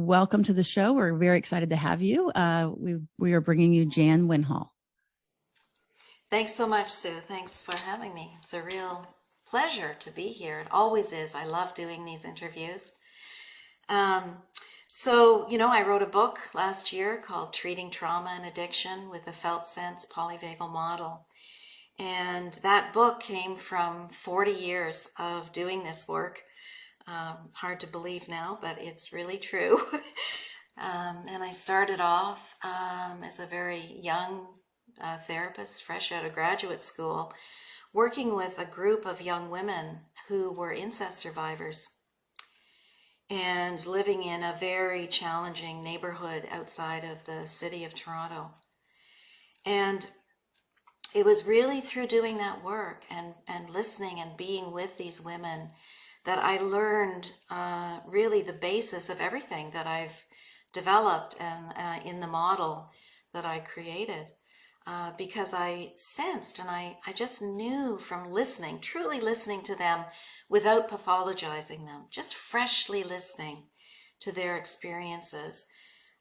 welcome to the show. We're very excited to have you. We are bringing you Jan Winhall. Thanks so much, Sue. Thanks for having me. It's a real pleasure to be here. It always is. I love doing these interviews. I wrote a book last year called Treating Trauma and Addiction with the Felt Sense Polyvagal Model. And that book came from 40 years of doing this work. Hard to believe now, but it's really true. And I started off as a very young therapist, fresh out of graduate school, working with a group of young women who were incest survivors and living in a very challenging neighborhood outside of the city of Toronto. And it was really through doing that work and listening and being with these women that I learned really the basis of everything that I've developed and in the model that I created. Because I sensed and I just knew from listening, truly listening to them without pathologizing them, just freshly listening to their experiences,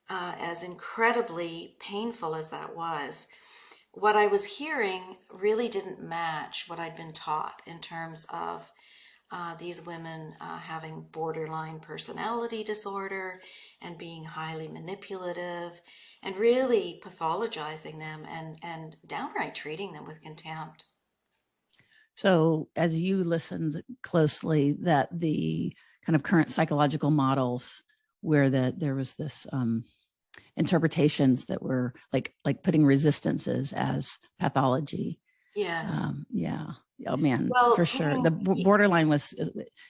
as incredibly painful as that was. What I was hearing really didn't match what I'd been taught in terms of these women having borderline personality disorder and being highly manipulative and really pathologizing them and downright treating them with contempt. So as you listened closely, that the kind of current psychological models where there was this interpretations that were like putting resistances as pathology. Yes. Yeah. Oh man, well, for sure. The borderline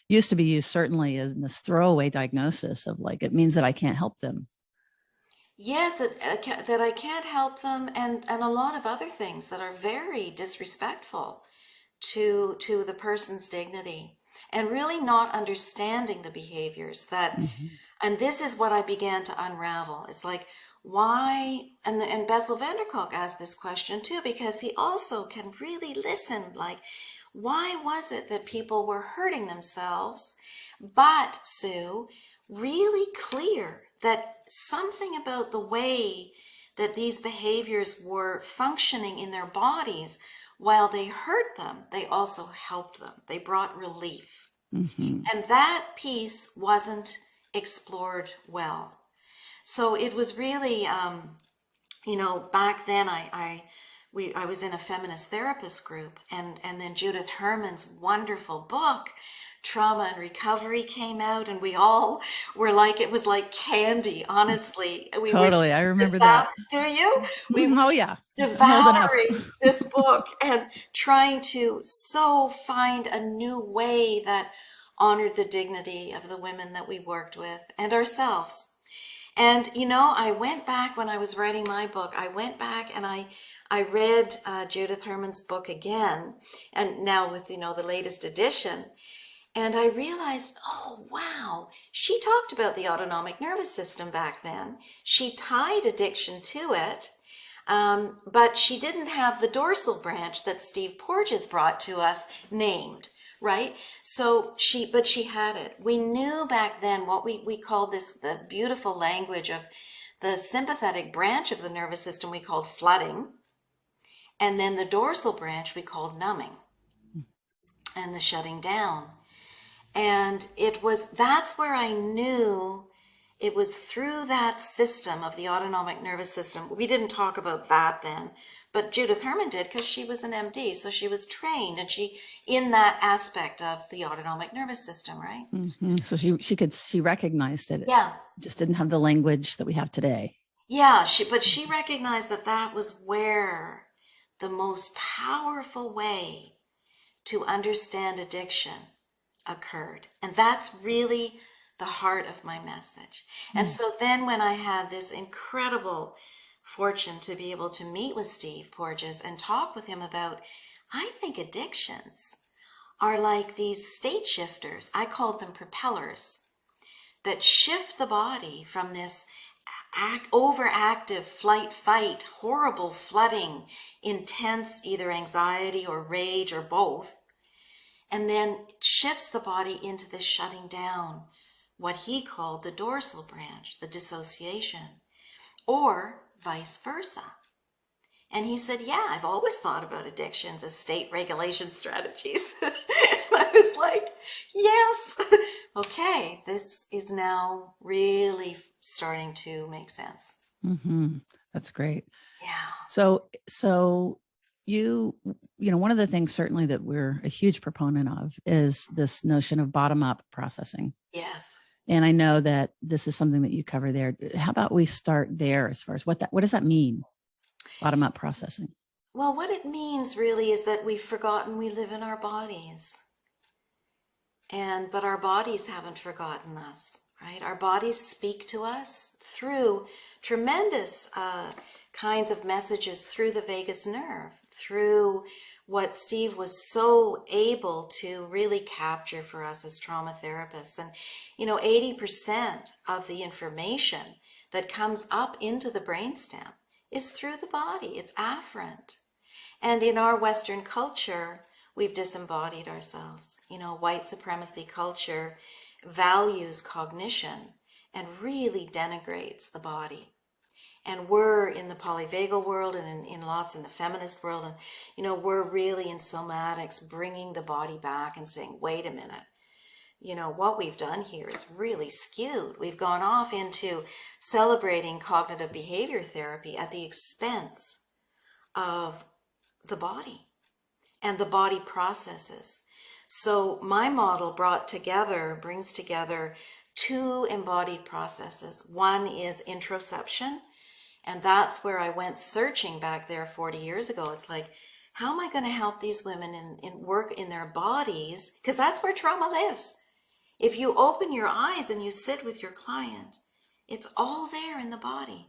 used to be used certainly as this throwaway diagnosis of like, it means that I can't help them. Yes, that I can't help them, and a lot of other things that are very disrespectful to the person's dignity, and really not understanding the behaviors that, and this is what I began to unravel. It's like, why, and Bessel van der Kolk asked this question too, because he also can really listen, like, why was it that people were hurting themselves? But Sue, really clear that something about the way that these behaviors were functioning in their bodies, while they hurt them, they also helped them. They brought relief. And that piece wasn't explored well. So it was really, back then I was in a feminist therapist group, and then Judith Herman's wonderful book, Trauma and Recovery, came out, and we all were like, it was like candy, honestly. Totally. I remember that. Do you? Oh yeah. Devouring this book and trying to so find a new way that honored the dignity of the women that we worked with and ourselves. And, I went back when I was writing my book, I went back and I read Judith Herman's book again, and now with, the latest edition. And I realized, oh, wow, she talked about the autonomic nervous system back then. She tied addiction to it, but she didn't have the dorsal branch that Steve Porges brought to us named, right? So she had it. We knew back then what we called this, the beautiful language of the sympathetic branch of the nervous system we called flooding, and then the dorsal branch we called numbing and the shutting down. And that's where I knew it was through that system of the autonomic nervous system. We didn't talk about that then, but Judith Herman did, because she was an MD. So she was trained and in that aspect of the autonomic nervous system, right? So she recognized it. Yeah. Just didn't have the language that we have today. Yeah. But she recognized that was where the most powerful way to understand addiction occurred. And that's really the heart of my message. And so then when I had this incredible fortune to be able to meet with Steve Porges and talk with him about, I think addictions are like these state shifters. I called them propellers that shift the body from this overactive flight, fight, horrible flooding, intense either anxiety or rage or both, and then shifts the body into this shutting down, what he called the dorsal branch, the dissociation, or vice versa. And he said, yeah, I've always thought about addictions as state regulation strategies. And I was like, yes. Okay, this is now really starting to make sense. Mm-hmm. That's great. Yeah. So one of the things certainly that we're a huge proponent of is this notion of bottom-up processing. Yes. And I know that this is something that you cover there. How about we start there as far as what does that mean? Bottom-up processing. Well, what it means really is that we've forgotten we live in our bodies. But our bodies haven't forgotten us, right? Our bodies speak to us through tremendous kinds of messages through the vagus nerve, through what Steve was so able to really capture for us as trauma therapists. And, 80% of the information that comes up into the brainstem is through the body. It's afferent. And in our Western culture, we've disembodied ourselves. White supremacy culture values cognition and really denigrates the body. And we're in the polyvagal world and in lots in the feminist world. And, we're really in somatics bringing the body back and saying, wait a minute, what we've done here is really skewed. We've gone off into celebrating cognitive behavior therapy at the expense of the body and the body processes. So my model brings together two embodied processes. One is introception, and that's where I went searching back there 40 years ago. It's like, how am I going to help these women in work in their bodies? Because that's where trauma lives. If you open your eyes and you sit with your client, it's all there in the body,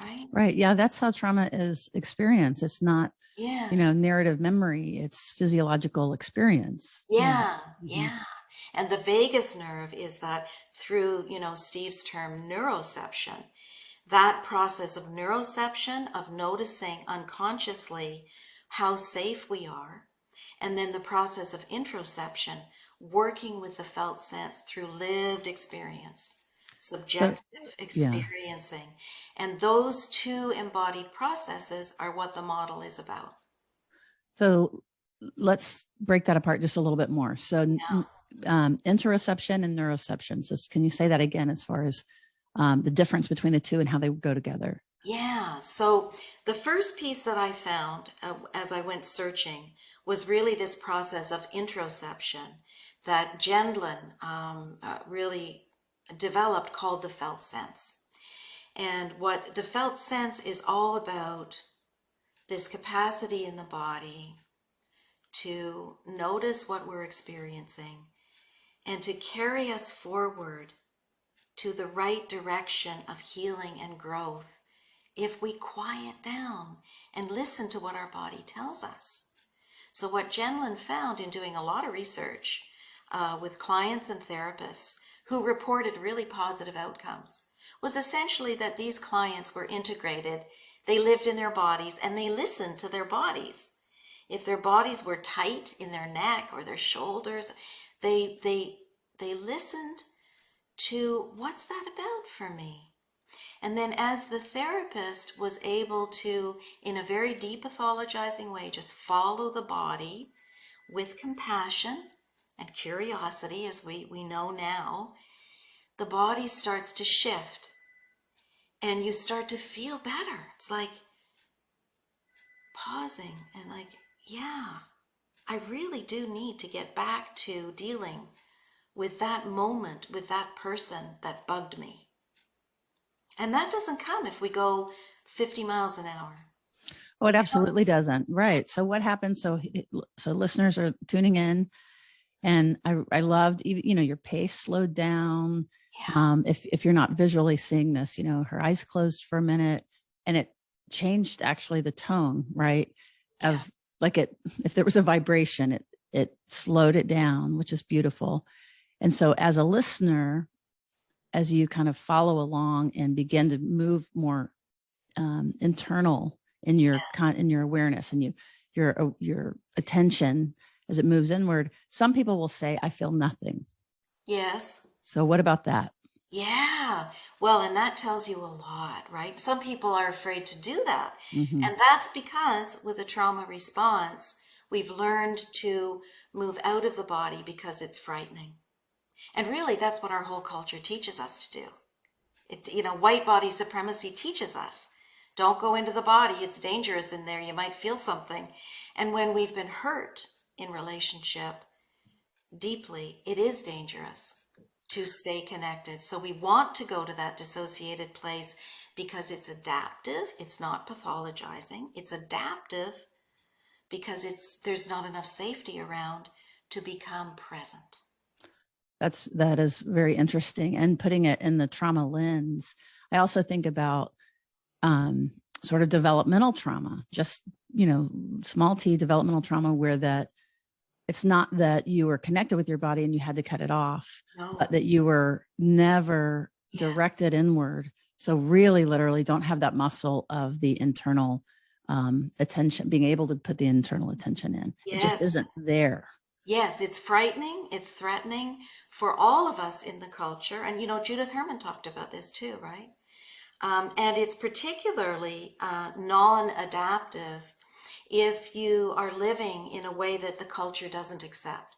right? Right. Yeah, that's how trauma is experienced. It's not, Yes. Narrative memory. It's physiological experience. Yeah. Yeah. And the vagus nerve is that through, Steve's term, neuroception, that process of neuroception, of noticing unconsciously how safe we are, and then the process of introception, working with the felt sense through lived experience, subjective experiencing. And those two embodied processes are what the model is about. So let's break that apart just a little bit more. So interoception and neuroception. So can you say that again as far as the difference between the two and how they go together? Yeah. So the first piece that I found as I went searching was really this process of introception that Gendlin really developed, called the felt sense. And what the felt sense is all about, this capacity in the body to notice what we're experiencing and to carry us forward to the right direction of healing and growth if we quiet down and listen to what our body tells us. So what Gendlin found in doing a lot of research with clients and therapists who reported really positive outcomes was essentially that these clients were integrated. They lived in their bodies and they listened to their bodies. If their bodies were tight in their neck or their shoulders, they listened to, what's that about for me? And then as the therapist was able to, in a very depathologizing way, just follow the body with compassion and curiosity, as we know now, the body starts to shift and you start to feel better. It's like pausing and like, yeah, I really do need to get back to dealing with that moment, with that person that bugged me. And that doesn't come if we go 50 miles an hour. Oh, it absolutely doesn't. Right. So what happens? So listeners are tuning in, and I loved, your pace slowed down. Yeah. If you're not visually seeing this, her eyes closed for a minute, and it changed actually the tone, right? Yeah. Of like if there was a vibration, it slowed it down, which is beautiful. And so as a listener, as you kind of follow along and begin to move more internal in your awareness and your attention as it moves inward, some people will say, I feel nothing. Yes. So what about that? Yeah. Well, and that tells you a lot, right? Some people are afraid to do that. Hmm. And that's because with a trauma response, we've learned to move out of the body because it's frightening. And really, that's what our whole culture teaches us to do. White body supremacy teaches us, don't go into the body. It's dangerous in there. You might feel something. And when we've been hurt in relationship deeply, it is dangerous to stay connected. So we want to go to that dissociated place because it's adaptive. It's not pathologizing. It's adaptive because there's not enough safety around to become present. That is very interesting. And putting it in the trauma lens, I also think about sort of developmental trauma, just, small t developmental trauma, where that it's not that you were connected with your body and you had to cut it off, No. but that you were never directed inward. So really, literally don't have that muscle of the internal attention, being able to put the internal attention in. It just isn't there. Yes, it's frightening, it's threatening for all of us in the culture. And, Judith Herman talked about this too, right? And it's particularly non-adaptive if you are living in a way that the culture doesn't accept.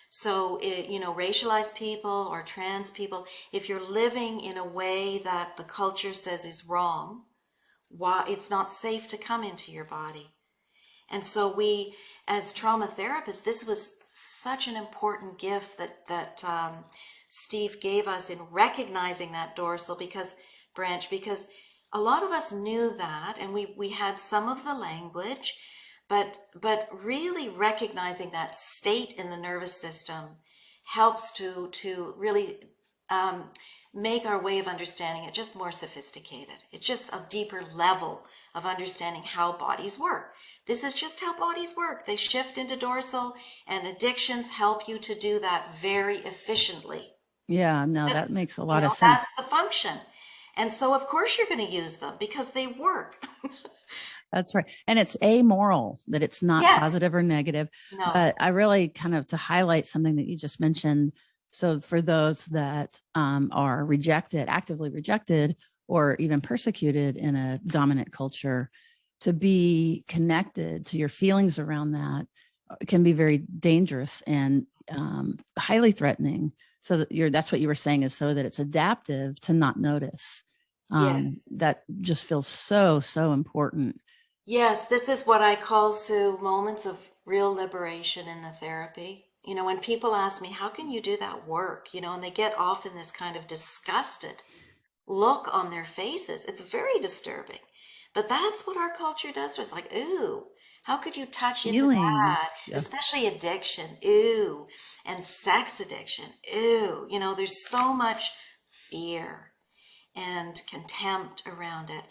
So, racialized people or trans people, if you're living in a way that the culture says is wrong, why it's not safe to come into your body. And so we, as trauma therapists, this was such an important gift that Steve gave us in recognizing that dorsal branch, because a lot of us knew that, and we had some of the language, but really recognizing that state in the nervous system helps to really make our way of understanding it just more sophisticated. It's just a deeper level of understanding how bodies work. This is just how bodies work. They shift into dorsal, and addictions help you to do that very efficiently. Yeah, no, that makes a lot of sense. That's the function. And so, of course, you're going to use them because they work. That's right. And it's amoral, that it's not positive or negative. No. But I really kind of, to highlight something that you just mentioned. So for those that are rejected, actively rejected, or even persecuted in a dominant culture, to be connected to your feelings around that can be very dangerous and highly threatening. So that that's what you were saying, is so that it's adaptive to not notice. That just feels so, so important. Yes, this is what I call, Sue, moments of real liberation in the therapy. When people ask me, how can you do that work? And they get often this kind of disgusted look on their faces. It's very disturbing. But that's what our culture does to us. Like, ooh, how could you touch into that? Yeah. Especially addiction, ooh, and sex addiction, ooh. There's so much fear and contempt around it.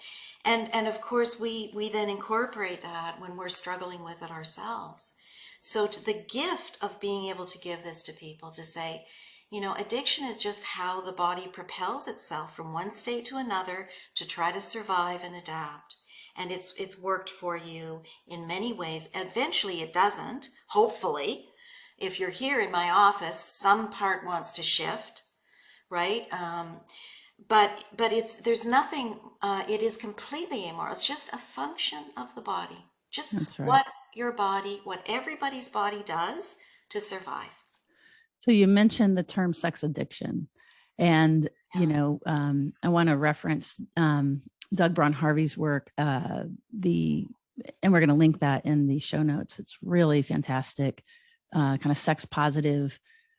And of course, we then incorporate that when we're struggling with it ourselves. So to the gift of being able to give this to people, to say, addiction is just how the body propels itself from one state to another to try to survive and adapt. And it's worked for you in many ways. Eventually it doesn't, hopefully. If you're here in my office, some part wants to shift, right? But there's nothing, it is completely amoral. It's just a function of the body. Just what your body, what everybody's body does to survive. So you mentioned the term sex addiction, and, I want to reference Doug Braun Harvey's work, and we're going to link that in the show notes. It's really fantastic, kind of sex positive,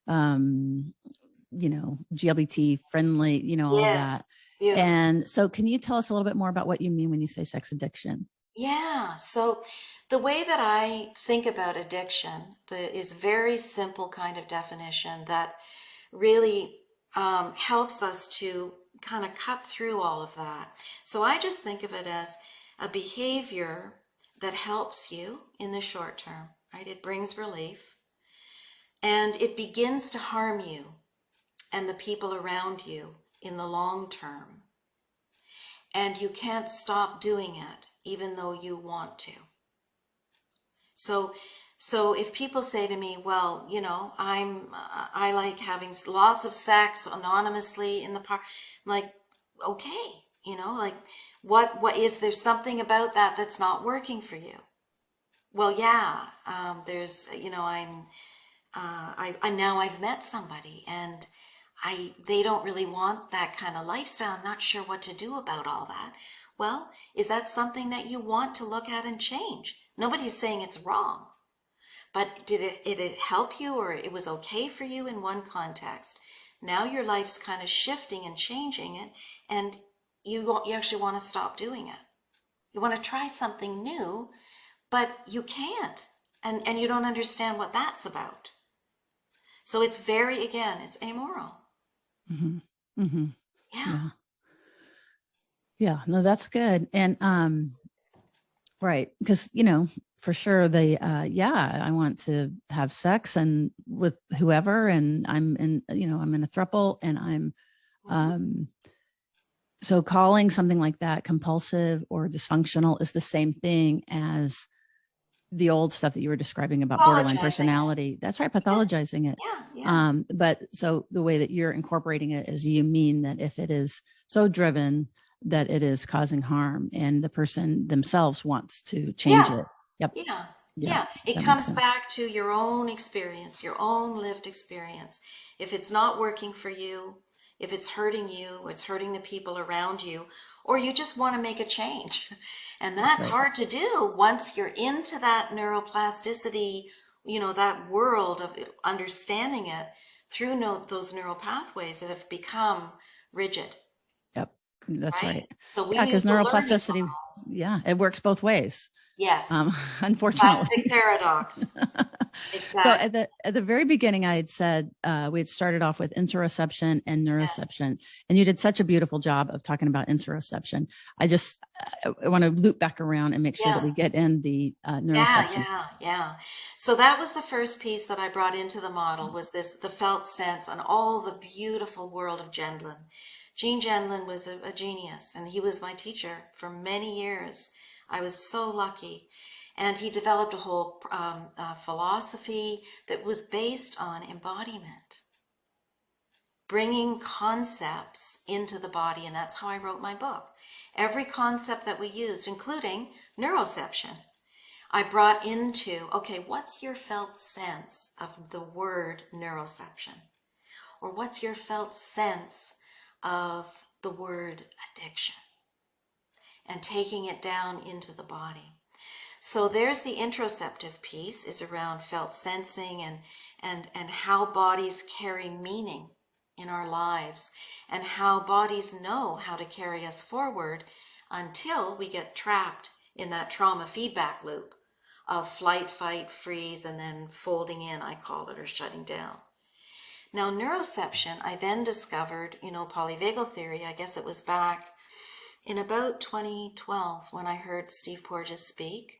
GLBT friendly, all of that. Beautiful. And so can you tell us a little bit more about what you mean when you say sex addiction? Yeah. So the way that I think about addiction is very simple kind of definition that really helps us to kind of cut through all of that. So I just think of it as a behavior that helps you in the short term, right? It brings relief, and it begins to harm you and the people around you in the long term. And you can't stop doing it even though you want to. So So if people say to me, well, I like having lots of sex anonymously in the park, I'm like, okay, like what is there something about that that's not working for you? Well, yeah, there's, I now I've met somebody and they don't really want that kind of lifestyle. I'm not sure what to do about all that. Well, is that something that you want to look at and change? Nobody's saying it's wrong. But did it help you, or it was okay for you in one context? Now your life's kind of shifting and changing it, and you actually want to stop doing it. You want to try something new, but you can't, and you don't understand what that's about. So it's it's amoral. Mm-hmm. Mm-hmm. Yeah. Yeah. Yeah. No, that's good. And right, because for sure I want to have sex and with whoever, and I'm in a throuple, and I'm Mhm. um so calling something like that compulsive or dysfunctional is the same thing as the old stuff that you were describing about borderline Apologizing it. personality. That's right, Yeah, pathologizing it. yeah, yeah. But so the way that you're incorporating it is, you mean that if it is so driven that it is causing harm and the person themselves wants to change Yeah, it. Yep. yeah, Yeah. yeah. It That makes comes sense. back to your own experience, your own lived experience. If it's not working for you, if it's hurting you, it's hurting the people around you, or you just want to make a change. And That's that's right. hard to do once you're into that neuroplasticity, that world of understanding it through those neural pathways that have become rigid, Yep. That's right? right. So we Yeah. use Because the learning neuroplasticity, model. yeah, it works both ways. Yes, classic Unfortunately. paradox. So Exactly. at the very beginning, I had said we had started off with interoception and Yes. neuroception, and you did such a beautiful job of talking about interoception. I want to loop back around and make sure that Yeah. we get in the Yeah, neuroception. yeah, yeah. So that was the first piece that I brought into the model, was the felt sense and all the beautiful world of Gendlin. Gene Gendlin was a genius, and he was my teacher for many years. I was so lucky. And he developed a whole philosophy that was based on embodiment, bringing concepts into the body, and that's how I wrote my book. Every concept that we used, including neuroception, I brought into, okay, what's your felt sense of the word neuroception? Or what's your felt sense of the word addiction? And taking it down into the body. So there's the interoceptive piece, is around felt sensing and how bodies carry meaning in our lives, and how bodies know how to carry us forward until we get trapped in that trauma feedback loop of flight, fight, freeze, and then folding in, I call it, or shutting down. Now, neuroception, I then discovered, polyvagal theory. I guess it was back in about 2012 when I heard Steve Porges speak.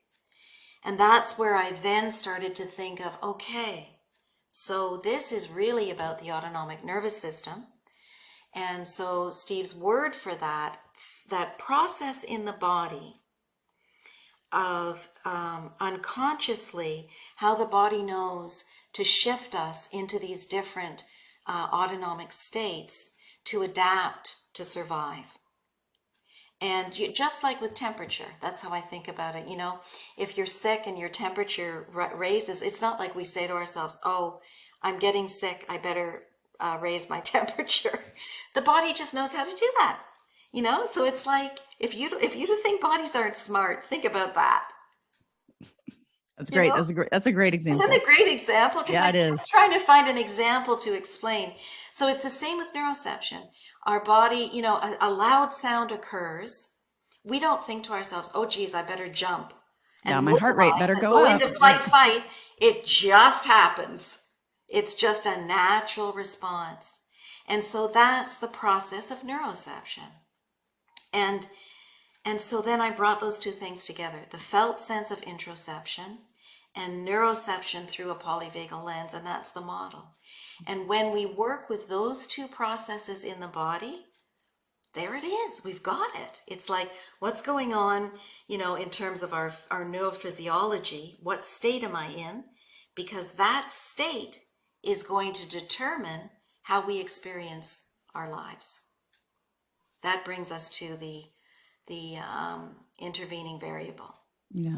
And that's where I then started to think of, okay, so this is really about the autonomic nervous system. And so Steve's word for that process in the body of unconsciously how the body knows to shift us into these different autonomic states to adapt to survive. And just like with temperature, that's how I think about it. If you're sick and your temperature raises, it's not like we say to ourselves, oh, I'm getting sick, I better raise my temperature. The body just knows how to do that. So it's like, if you think bodies aren't smart, think about that. That's You great. know, That's a great isn't that example. a great example? Because Yeah, I it kept is. trying to find an example to explain. So it's the same with neuroception. Our body, a loud sound occurs. We don't think to ourselves, oh, geez, I better jump Yeah, and my heart rate mobilize better and go go into up. flight, Right. fight. It just happens. It's just a natural response. And so that's the process of neuroception. And and so then I brought those two things together, the felt sense of interoception and neuroception through a polyvagal lens, and that's the model. And when we work with those two processes in the body, there it is. We've got it. It's like, what's going on, in terms of our neurophysiology? What state am I in? because that state is going to determine how we experience our lives. That brings us to the intervening variable. Yeah.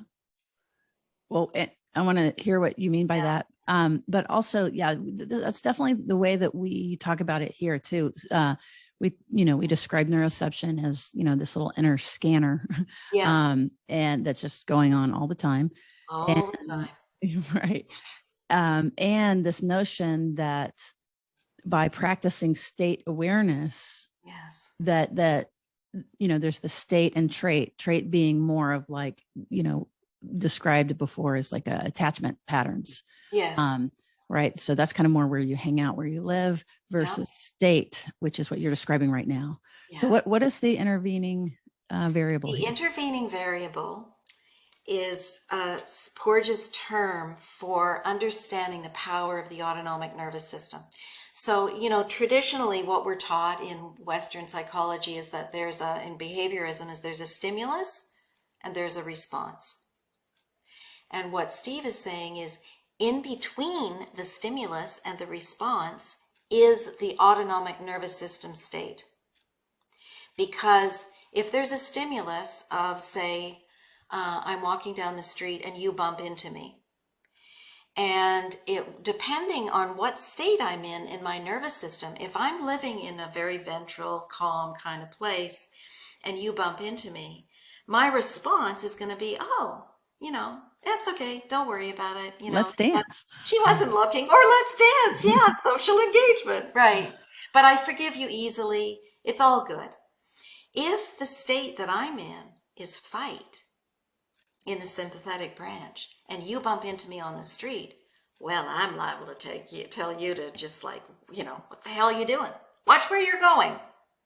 Well, I want to hear what you mean by that. But also, yeah, that's definitely the way that we talk about it here too. We describe neuroception as, this little inner scanner, Yeah. and that's just going on all the time. All the time. Right. And this notion that by practicing state awareness, Yes. that there's the state and trait being more of like, described before as like attachment patterns. Yes. Right. So that's kind of more where you hang out, where you live, versus state, which is what you're describing right now. Yes. So what is the intervening variable The here? intervening variable is Porges' term for understanding the power of the autonomic nervous system. So, traditionally what we're taught in Western psychology is that in behaviorism, is there's a stimulus and there's a response. And what Steve is saying is in between the stimulus and the response is the autonomic nervous system state. Because if there's a stimulus of, say, I'm walking down the street and you bump into me, and depending on what state I'm in my nervous system, if I'm living in a very ventral, calm kind of place and you bump into me, my response is going to be, oh, that's okay. Don't worry about it. Let's dance. She wasn't looking. Or let's dance. Yeah, social engagement. Right. But I forgive you easily. It's all good. If the state that I'm in is fight in the sympathetic branch and you bump into me on the street, well, I'm liable to tell you to just like, what the hell are you doing? Watch where you're going,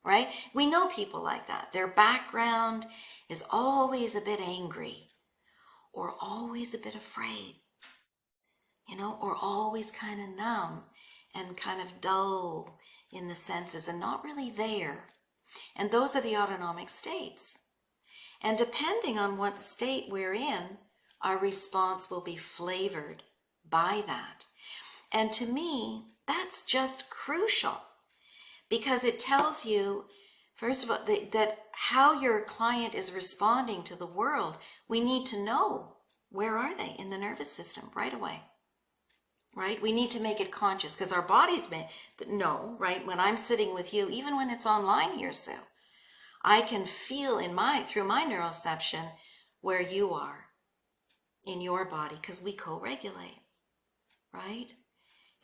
right? We know people like that. Their background is always a bit angry or always a bit afraid, or always kind of numb and kind of dull in the senses and not really there. And those are the autonomic states. And depending on what state we're in, our response will be flavored by that. And to me, that's just crucial because it tells you, first of all, that how your client is responding to the world, we need to know where are they in the nervous system right away. Right? We need to make it conscious because our bodies may know, right? When I'm sitting with you, even when it's online here, Sue, I can feel through my neuroception where you are in your body because we co-regulate, right?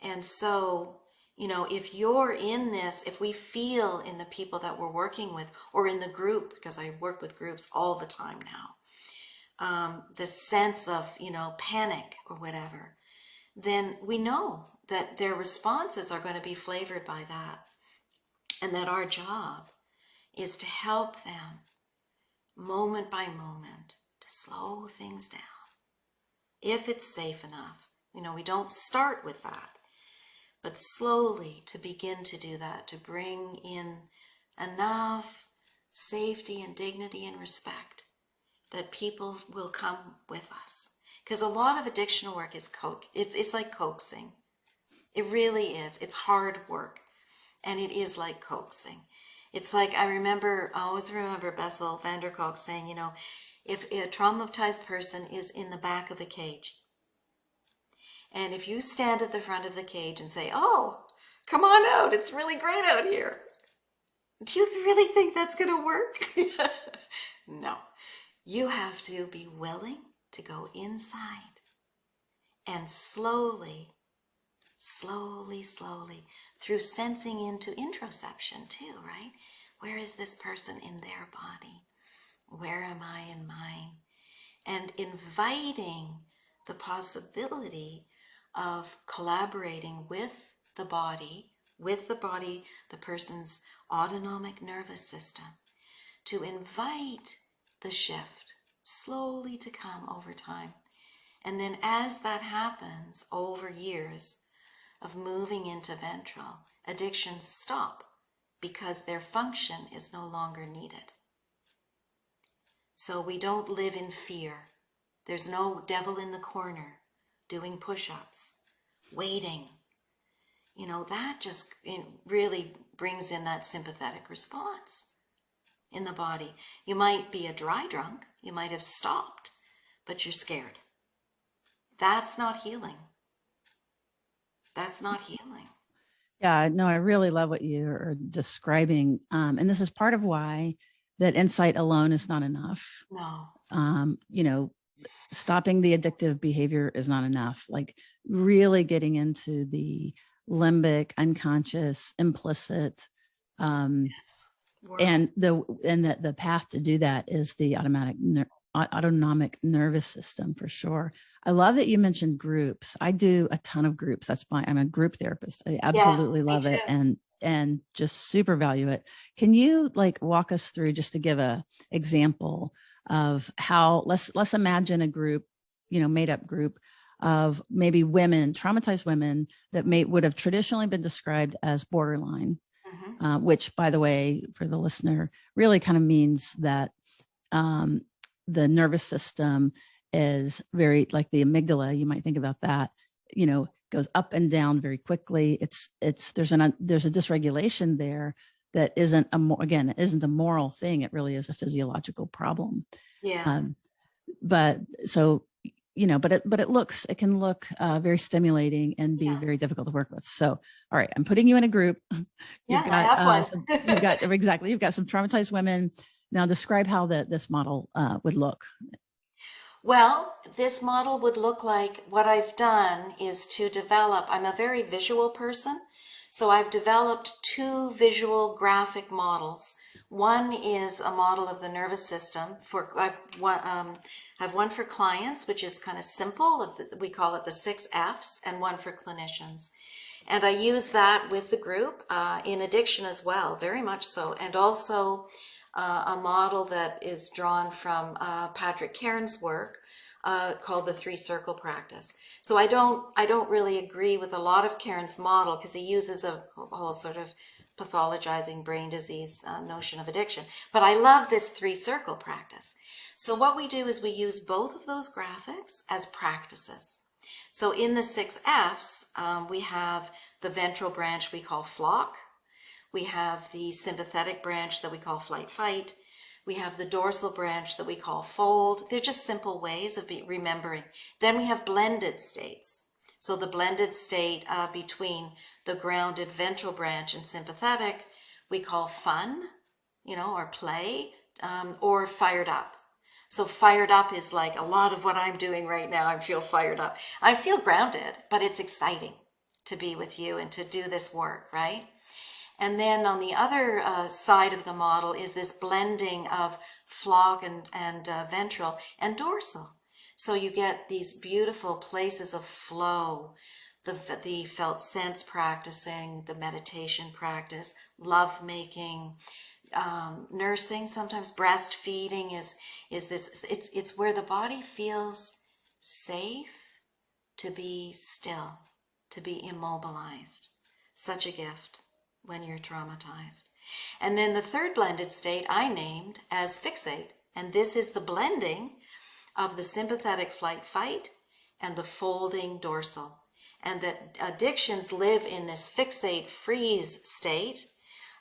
And so, if you're in this, if we feel in the people that we're working with or in the group, because I work with groups all the time now, the sense of, panic or whatever, then we know that their responses are going to be flavored by that. And that our job is to help them moment by moment to slow things down. If it's safe enough, we don't start with that, but slowly to begin to do that, to bring in enough safety and dignity and respect that people will come with us. Because a lot of addictional work is it's like coaxing. It really is. It's hard work. And it is like coaxing. It's like I always remember Bessel van der Kolk saying, if a traumatized person is in the back of a cage, and if you stand at the front of the cage and say, oh, come on out, it's really great out here. Do you really think that's going to work? No. You have to be willing to go inside and slowly, through sensing into introception too, right? Where is this person in their body? Where am I in mine? And inviting the possibility of collaborating with the body, the person's autonomic nervous system, to invite the shift slowly to come over time. And then as that happens over years of moving into ventral, addictions stop because their function is no longer needed. So we don't live in fear. There's no devil in the corner doing push-ups, waiting, that just really brings in that sympathetic response in the body. You might be a dry drunk, you might have stopped, but you're scared. That's not healing. That's not healing. Yeah, no, I really love what you're describing. And this is part of why that insight alone is not enough. No. Stopping the addictive behavior is not enough. Like really getting into the limbic, unconscious, implicit, Yes. and the path to do that is the autonomic nervous system for sure. I love that you mentioned groups. I do a ton of groups. I'm a group therapist. I absolutely love it and just super value it. Can you like walk us through, just to give a example of how, let's imagine a group, made up group of maybe women, traumatized women that would have traditionally been described as borderline, which, by the way, for the listener, really kind of means that the nervous system is very, like the amygdala, you might think about that, goes up and down very quickly. There's a dysregulation there that isn't a moral thing. It really is a physiological problem. Yeah. But it can look very stimulating and be very difficult to work with. So, all right, I'm putting you in a group. You've got some traumatized women. Now describe how this model would look. Well, this model would look like, what I've done is to develop, I'm a very visual person, so I've developed 2 visual graphic models. One is a model of the nervous system. I have one for clients, which is kind of simple. We call it the 6 Fs, and one for clinicians. And I use that with the group in addiction as well, very much so. And also a model that is drawn from Patrick Cairns' work called the 3 circle practice. So I don't really agree with a lot of Cairns' model because he uses a whole sort of pathologizing brain disease notion of addiction. But I love this 3 circle practice. So what we do is we use both of those graphics as practices. So in the 6 Fs, we have the ventral branch we call flock. We have the sympathetic branch that we call flight fight. We have the dorsal branch that we call fold. They're just simple ways of remembering. Then we have blended states. So the blended state between the grounded ventral branch and sympathetic, we call fun, or play, or fired up. So fired up is like a lot of what I'm doing right now. I feel fired up. I feel grounded, but it's exciting to be with you and to do this work, right? And then on the other side of the model is this blending of flock and ventral and dorsal. So you get these beautiful places of flow, the felt sense practicing, the meditation practice, love making, nursing, sometimes breastfeeding is this, it's where the body feels safe to be still, to be immobilized. Such a gift when you're traumatized. And then the third blended state I named as fixate. And this is the blending of the sympathetic flight fight and the folding dorsal. And that addictions live in this fixate freeze state,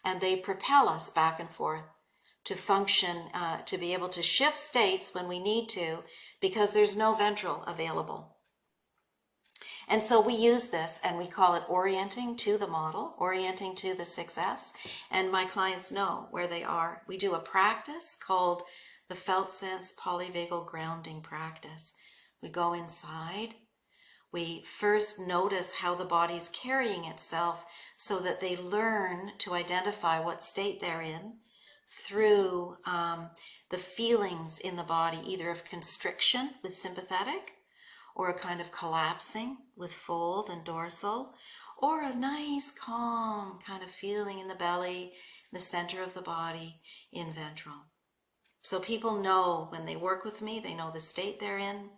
and they propel us back and forth to function, to be able to shift states when we need to, because there's no ventral available. And so we use this and we call it orienting to the model, orienting to the 6 Fs. And my clients know where they are. We do a practice called the felt sense polyvagal grounding practice. We go inside. We first notice how the body's carrying itself so that they learn to identify what state they're in through the feelings in the body, either of constriction with sympathetic, or a kind of collapsing with fold and dorsal, or a nice calm kind of feeling in the belly, the center of the body in ventral. So people know when they work with me, they know the state they're in.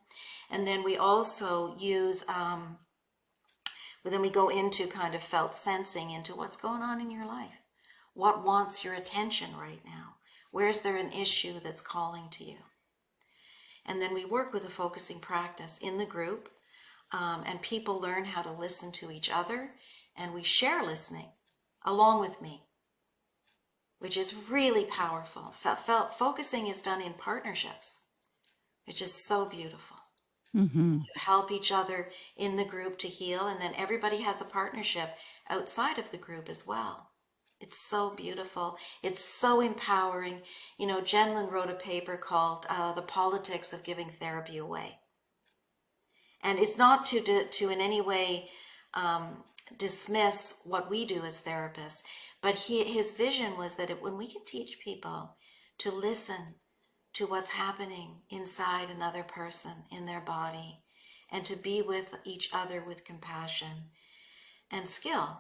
And then we also use, then we go into kind of felt sensing into what's going on in your life. What wants your attention right now? Where's there an issue that's calling to you? And then we work with a focusing practice in the group. and people learn how to listen to each other, and we share listening along with me, which is really powerful. Focusing is done in partnerships, which is so beautiful. Mm-hmm. To help each other in the group to heal, and then everybody has a partnership outside of the group as well. It's so beautiful. It's so empowering. You know, Jen Lin wrote a paper called The Politics of Giving Therapy Away. And it's not to in any way dismiss what we do as therapists, but his vision was that when we can teach people to listen to what's happening inside another person in their body, and to be with each other with compassion and skill,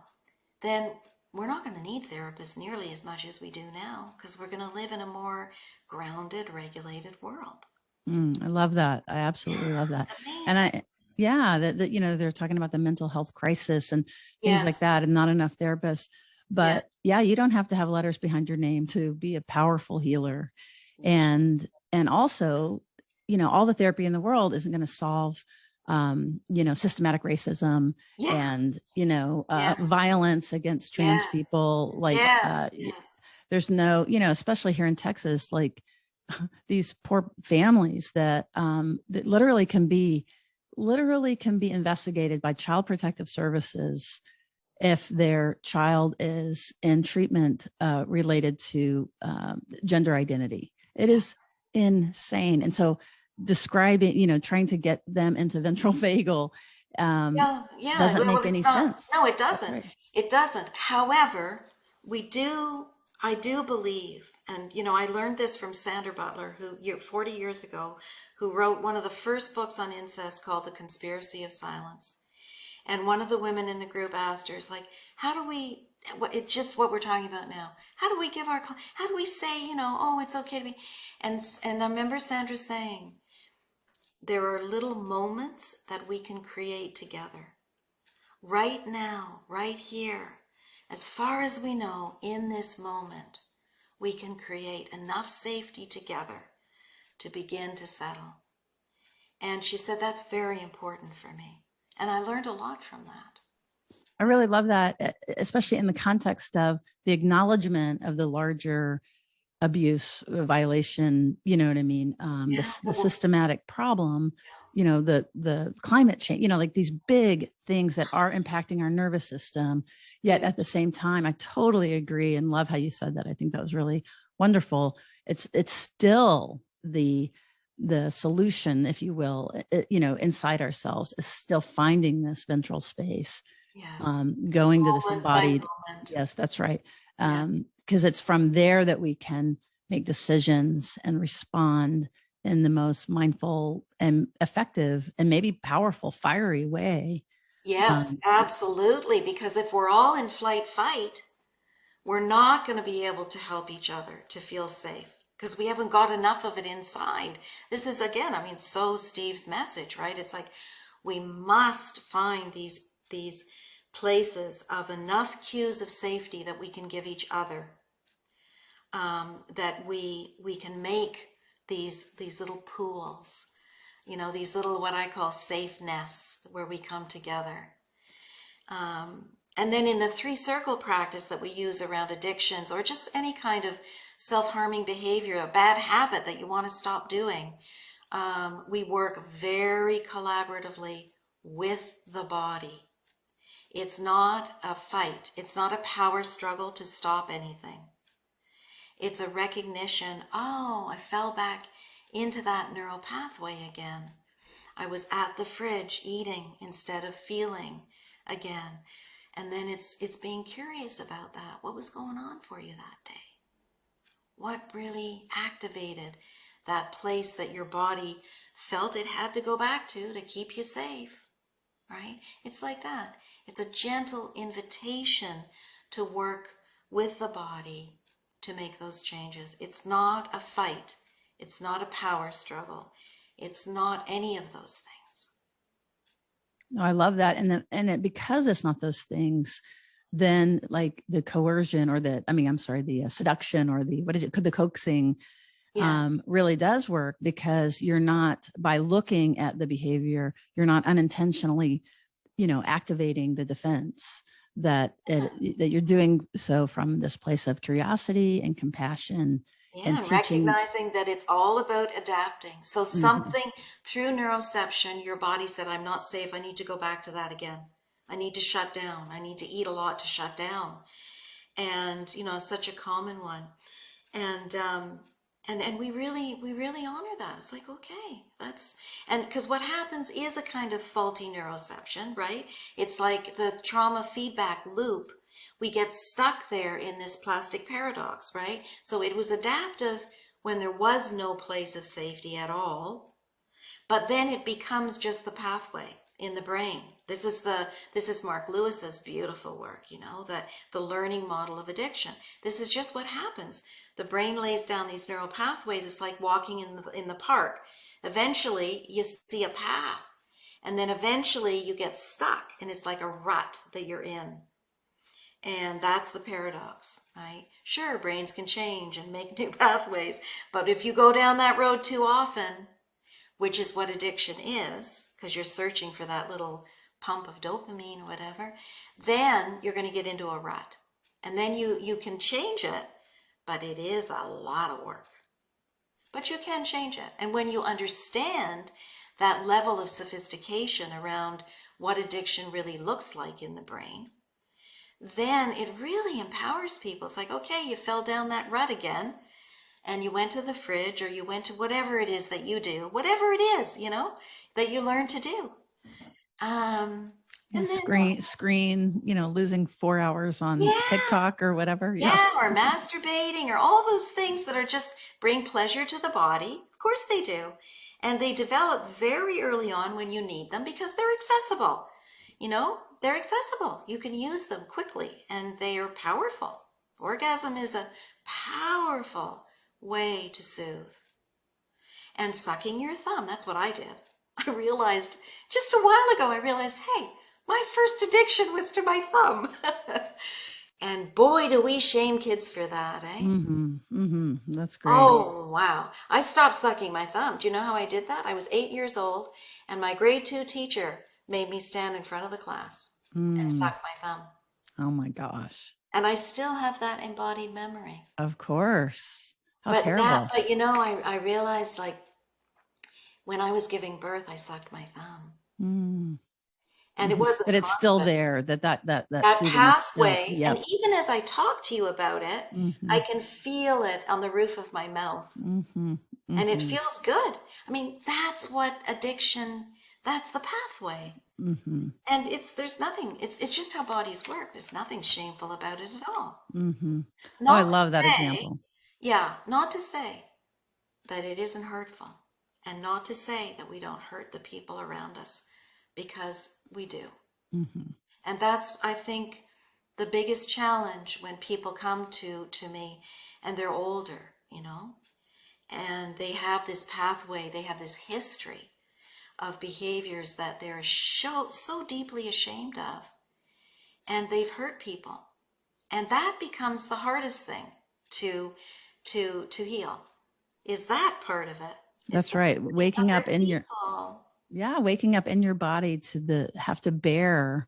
then we're not going to need therapists nearly as much as we do now, because we're going to live in a more grounded, regulated world. I love that. I absolutely love that. It's amazing. And yeah, that, you know, they're talking about the mental health crisis and things like Yes. that, and not enough therapists. But yeah, you don't have to have letters behind your name to be a powerful healer. And also, you know, all the therapy in the world isn't going to solve, you know, systematic racism and, you know, violence against trans people. Like, there's no, you know, especially here in Texas, like these poor families that literally can be investigated by Child Protective Services if their child is in treatment related to gender identity. It is insane. And so describing, you know, trying to get them into ventral vagal doesn't make any sense. No, it doesn't. Right. It doesn't. However, I do believe, and you know, I learned this from Sandra Butler, who 40 years ago, who wrote one of the first books on incest called The Conspiracy of Silence. And one of the women in the group asked her, "Is like, how do we? It's just what we're talking about now. How do we how do we say, you know, oh, it's okay to be?" And I remember Sandra saying, there are little moments that we can create together, right now, right here. As far as we know, in this moment, we can create enough safety together to begin to settle. And she said, that's very important for me. And I learned a lot from that. I really love that, especially in the context of the acknowledgement of the larger abuse violation, you know what I mean? The systematic problem, you know, the climate change, you know, like these big things that are impacting our nervous system. Yet at the same time, I totally agree and love how you said that. I think that was really wonderful. It's still the solution, if you will, you know, inside ourselves is still finding this ventral space, going to this embodied. Yes, that's right. Because it's from there that we can make decisions and respond in the most mindful and effective and maybe powerful, fiery way. Yes, absolutely. Because if we're all in flight fight, we're not going to be able to help each other to feel safe, because we haven't got enough of it inside. This is, again, I mean, so Steve's message, right? It's like we must find these places of enough cues of safety that we can give each other, that we can make these little pools, you know, these little, what I call safe nests, where we come together. And then in the 3-circle practice that we use around addictions, or just any kind of self-harming behavior, a bad habit that you want to stop doing, we work very collaboratively with the body. It's not a fight. It's not a power struggle to stop anything. It's a recognition, oh, I fell back into that neural pathway again. I was at the fridge eating instead of feeling again. And then it's being curious about that. What was going on for you that day? What really activated that place that your body felt it had to go back to keep you safe, right? It's like that. It's a gentle invitation to work with the body to make those changes. It's not a fight. It's not a power struggle. It's not any of those things. No, I love that. And because it's not those things, then like the coercion or the seduction or the coaxing Yes. really does work, because you're not, by looking at the behavior, you're not unintentionally, activating the defense, that that you're doing so from this place of curiosity and compassion, Yeah, and and teaching. recognizing that it's all about adapting. So Mhm. something through neuroception, your body said, I'm not safe. I need to go back to that again. I need to shut down. I need to eat a lot to shut down. And, such a common one. And and we really honor that. It's like, okay, that's, and because what happens is a kind of faulty neuroception, right? It's like the trauma feedback loop. We get stuck there in this plastic paradox, right? So it was adaptive when there was no place of safety at all, but then it becomes just the pathway in the brain. This is Mark Lewis's beautiful work, that the learning model of addiction. This is just what happens. The brain lays down these neural pathways. It's like walking in the park. Eventually you see a path, and then eventually you get stuck, and it's like a rut that you're in. And that's the paradox, right? Sure, brains can change and make new pathways, but if you go down that road too often, which is what addiction is, because you're searching for that little pump of dopamine or whatever, then you're going to get into a rut. And then you can change it, but it is a lot of work. But you can change it. And when you understand that level of sophistication around what addiction really looks like in the brain, then it really empowers people. It's like, okay, you fell down that rut again, and you went to the fridge, or you went to whatever it is that you do, whatever it is, that you learn to do. And And then, screen, losing 4 hours on yeah, TikTok or whatever. Yeah. yeah, or masturbating, or all those things that are just bring pleasure to the body. Of course they do. And they develop very early on when you need them, because they're accessible. They're accessible. You can use them quickly, and they are powerful. Orgasm is a powerful way to soothe. And sucking your thumb, that's what I did. I realized just a while ago, hey, my first addiction was to my thumb. And boy, do we shame kids for that, eh? That's great. Oh, wow. I stopped sucking my thumb. Do you know how I did that? I was 8 years old, and my grade 2 teacher made me stand in front of the class and suck my thumb. Oh my gosh. And I still have that embodied memory. Of course. How But now, terrible. I realized, like, when I was giving birth, I sucked my thumb. And it wasn't But it's still conscious. there. That That soothing is still. pathway, and Yep. even as I talk to you about it, I can feel it on the roof of my mouth. And it feels good. I mean, that's what addiction, that's the pathway. And there's nothing, it's just how bodies work. There's nothing shameful about it at all. Oh, I Not to love that say, example. yeah, not to say that it isn't hurtful, and not to say that we don't hurt the people around us, because we do. And that's, I think, the biggest challenge when people come to me and they're older, and they have this pathway, they have this history of behaviors that they're so deeply ashamed of, and they've hurt people. And that becomes the hardest thing to heal, is that part of it. That's right. Waking up in your body to have to bear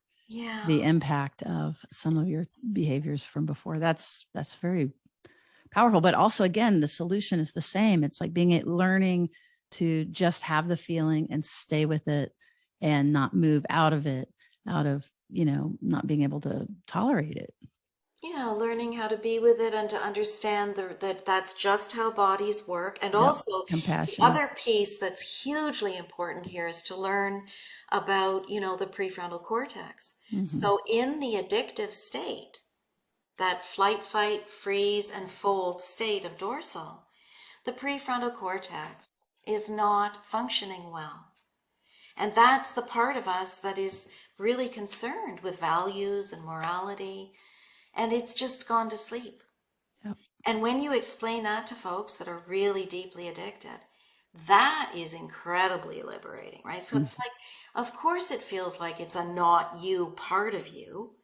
the impact of some of your behaviors from before. That's very powerful. But also, again, the solution is the same. It's like learning to just have the feeling and stay with it, and not move out of not being able to tolerate it. Yeah, learning how to be with it, and to understand that that's just how bodies work. And Yep. also, Compassion. the other piece that's hugely important here is to learn about, the prefrontal cortex. So in the addictive state, that flight, fight, freeze, and fold state of dorsal, the prefrontal cortex is not functioning well. And that's the part of us that is really concerned with values and morality, and it's just gone to sleep. Yep. And when you explain that to folks that are really deeply addicted, that is incredibly liberating, right? So it's like, of course it feels like it's a not you part of you,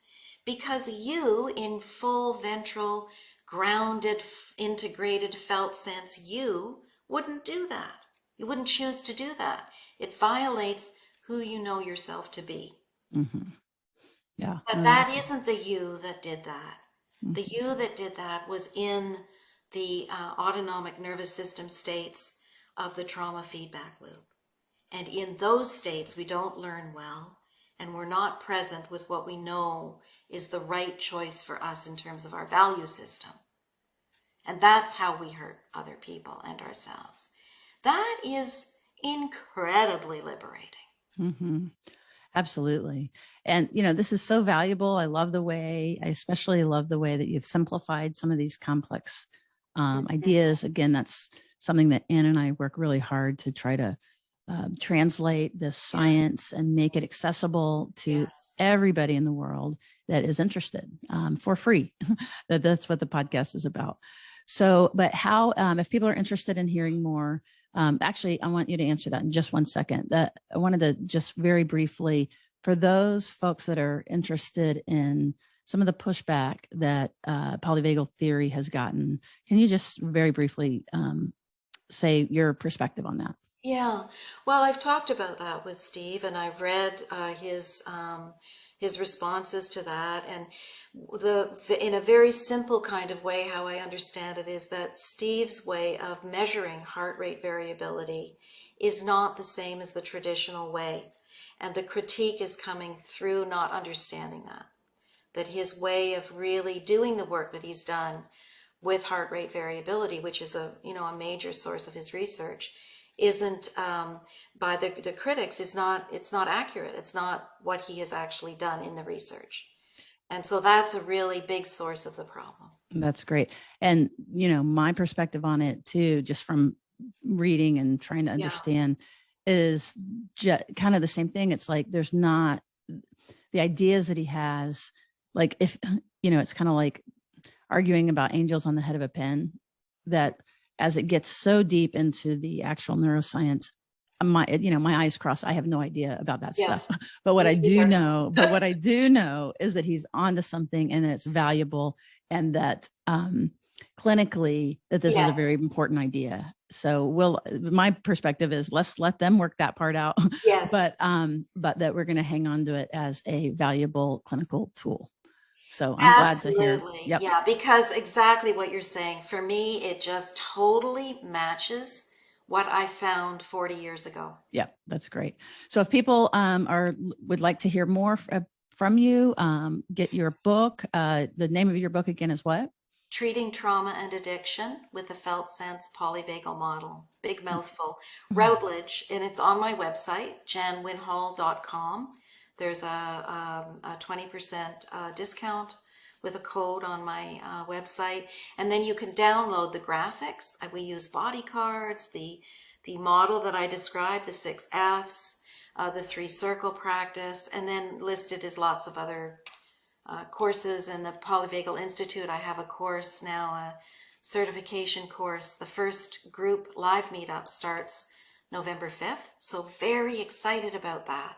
because you, in full ventral grounded, integrated felt sense, you wouldn't do that. You wouldn't choose to do that. It violates who you know yourself to be. Mm-hmm. Yeah. But No, that isn't the you that did that. The mm-hmm. you that did that was in the autonomic nervous system states of the trauma feedback loop. And in those states, we don't learn well, and we're not present with what we know is the right choice for us in terms of our value system. And that's how we hurt other people and ourselves. That is incredibly liberating. Mm-hmm. Absolutely. And, you know, this is so valuable. I especially love the way that you've simplified some of these complex ideas. Again, that's something that Ann and I work really hard to try to translate this science and make it accessible to everybody in the world that is interested for free. That's what the podcast is about. So, but how, if people are interested in hearing more, actually, I want you to answer that in just one second. That I wanted to just very briefly, for those folks that are interested in some of the pushback that polyvagal theory has gotten, can you just very briefly say your perspective on that? Yeah, well, I've talked about that with Steve, and I've read his responses to that, and in a very simple kind of way, how I understand it is that Steve's way of measuring heart rate variability is not the same as the traditional way, and the critique is coming through not understanding that his way of really doing the work that he's done with heart rate variability, which is a major source of his research, isn't by the critics it's not accurate. It's not what he has actually done in the research, and so that's a really big source of the problem. That's great. And my perspective on it too, just from reading and trying to understand, is just kind of the same thing. It's like there's not the ideas that he has, like if it's kind of like arguing about angels on the head of a pin, that as it gets so deep into the actual neuroscience, my eyes cross. I have no idea about that stuff, but what I do know is that he's onto something, and it's valuable, and that clinically that this is a very important idea. So my perspective is let's let them work that part out. Yes. but that we're going to hang on to it as a valuable clinical tool. So I'm glad to hear. Yep. Yeah, because exactly what you're saying, for me, it just totally matches what I found 40 years ago. Yeah, that's great. So if people would like to hear more from you, get your book. The name of your book again is what? Treating Trauma and Addiction with the Felt Sense Polyvagal Model. Big mouthful. Routledge, and it's on my website, janwinhall.com. There's a 20% discount with a code on my website. And then you can download the graphics. We use body cards, the model that I described, the 6 Fs, the 3 circle practice, and then listed is lots of other courses. In the Polyvagal Institute, I have a course now, a certification course. The first group live meetup starts November 5th. So very excited about that.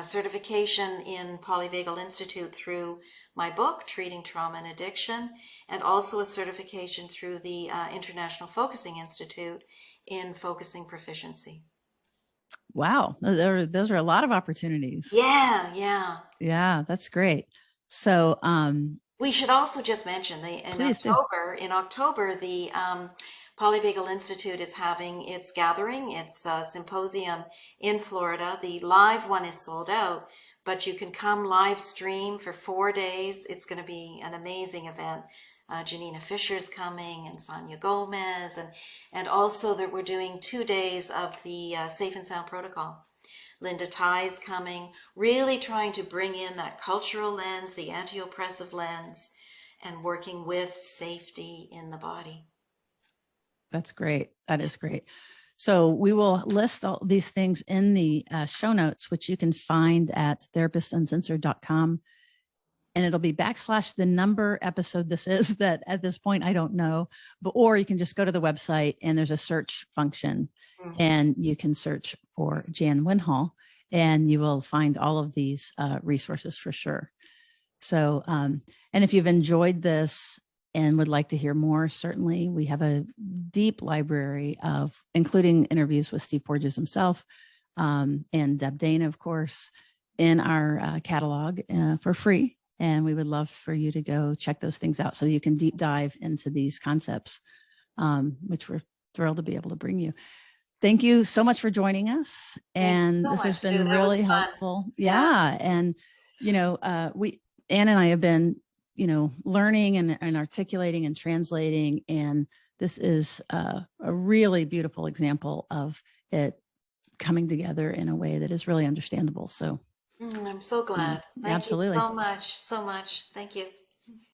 Certification in Polyvagal Institute through my book, Treating Trauma and Addiction, and also a certification through the International Focusing Institute in Focusing Proficiency. Wow, those are a lot of opportunities. Yeah, that's great. So we should also just mention in October the Polyvagal Institute is having its gathering, its symposium in Florida. The live one is sold out, but you can come live stream for 4 days. It's going to be an amazing event. Janina Fisher's coming, and Sonia Gomez, and also that we're doing 2 days of the Safe and Sound Protocol. Linda Ty's coming, really trying to bring in that cultural lens, the anti-oppressive lens, and working with safety in the body. That's great. That is great. So we will list all these things in the show notes, which you can find at therapistsuncensored.com. And it'll be / the number episode this is, that at this point, I don't know, or you can just go to the website and there's a search function, and you can search for Jan Winhall, and you will find all of these resources for sure. So, and if you've enjoyed this and would like to hear more, certainly we have a deep library of, including interviews with Steve Porges himself, and Deb Dana, of course, in our catalog for free. And we would love for you to go check those things out so you can deep dive into these concepts, which we're thrilled to be able to bring you. Thank you so much for joining us. And so this has much, been Sue. That was really fun. helpful. Yeah. Yeah. And, Ann and I have been, learning and articulating and translating. And this is a really beautiful example of it coming together in a way that is really understandable. So I'm so glad. Thank you absolutely. so much. So much. Thank you.